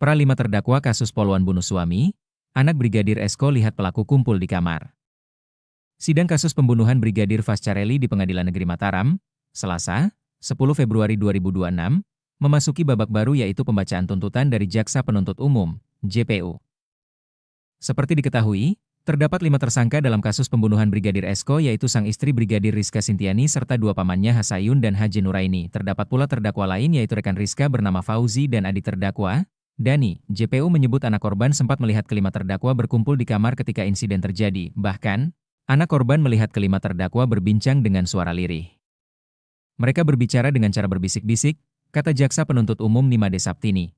Pra 5 terdakwa kasus poluan bunuh suami, anak Brigadir Esko lihat pelaku kumpul di kamar. Sidang kasus pembunuhan Brigadir Fascarelli di Pengadilan Negeri Mataram, Selasa, 10 Februari 2026, memasuki babak baru yaitu pembacaan tuntutan dari Jaksa Penuntut Umum, JPU. Seperti diketahui, terdapat 5 tersangka dalam kasus pembunuhan Brigadir Esko yaitu sang istri Brigadir Rizka Sintiani serta 2 pamannya Hasayun dan Haji Nuraini. Terdapat pula terdakwa lain yaitu rekan Rizka bernama Fauzi dan adik terdakwa, Dani. JPU menyebut anak korban sempat melihat kelima terdakwa berkumpul di kamar ketika insiden terjadi. Bahkan, anak korban melihat kelima terdakwa berbincang dengan suara lirih. Mereka berbicara dengan cara berbisik-bisik, kata Jaksa Penuntut Umum Nimade Saptini.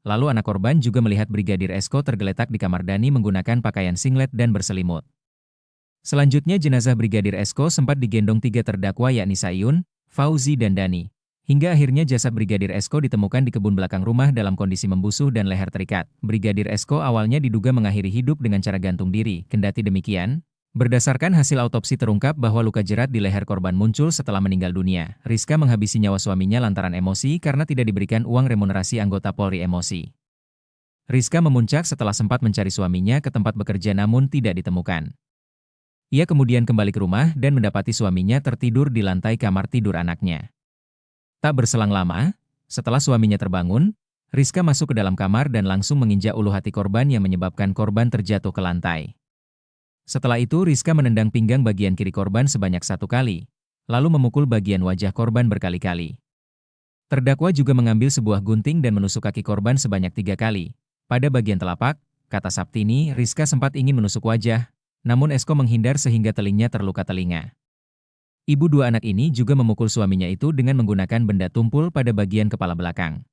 Lalu anak korban juga melihat Brigadir Esko tergeletak di kamar Dani menggunakan pakaian singlet dan berselimut. Selanjutnya jenazah Brigadir Esko sempat digendong 3 terdakwa yakni Sayun, Fauzi dan Dani. Hingga akhirnya jasad Brigadir Esko ditemukan di kebun belakang rumah dalam kondisi membusuh dan leher terikat. Brigadir Esko awalnya diduga mengakhiri hidup dengan cara gantung diri. Kendati demikian, berdasarkan hasil autopsi terungkap bahwa luka jerat di leher korban muncul setelah meninggal dunia. Rizka menghabisi nyawa suaminya lantaran emosi karena tidak diberikan uang remunerasi anggota Polri emosi. Rizka memuncak setelah sempat mencari suaminya ke tempat bekerja namun tidak ditemukan. Ia kemudian kembali ke rumah dan mendapati suaminya tertidur di lantai kamar tidur anaknya. Tak berselang lama, setelah suaminya terbangun, Rizka masuk ke dalam kamar dan langsung menginjak ulu hati korban yang menyebabkan korban terjatuh ke lantai. Setelah itu Rizka menendang pinggang bagian kiri korban sebanyak 1 kali, lalu memukul bagian wajah korban berkali-kali. Terdakwa juga mengambil sebuah gunting dan menusuk kaki korban sebanyak 3 kali. Pada bagian telapak, kata Saptini, Rizka sempat ingin menusuk wajah, namun Esko menghindar sehingga telingnya terluka telinga. Ibu 2 anak ini juga memukul suaminya itu dengan menggunakan benda tumpul pada bagian kepala belakang.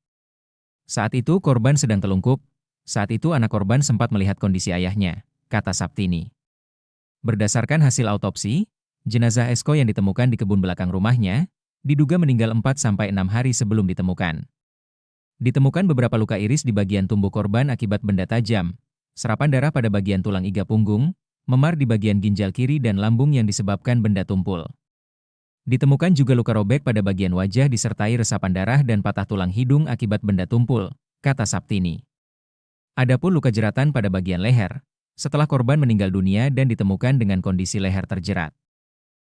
Saat itu korban sedang telungkup, saat itu anak korban sempat melihat kondisi ayahnya, kata Saptini. Berdasarkan hasil autopsi, jenazah Esko yang ditemukan di kebun belakang rumahnya, diduga meninggal 4-6 hari sebelum ditemukan. Ditemukan beberapa luka iris di bagian tubuh korban akibat benda tajam, serapan darah pada bagian tulang iga punggung, memar di bagian ginjal kiri dan lambung yang disebabkan benda tumpul. Ditemukan juga luka robek pada bagian wajah disertai resapan darah dan patah tulang hidung akibat benda tumpul, kata Saptini. Adapun luka jeratan pada bagian leher, setelah korban meninggal dunia dan ditemukan dengan kondisi leher terjerat.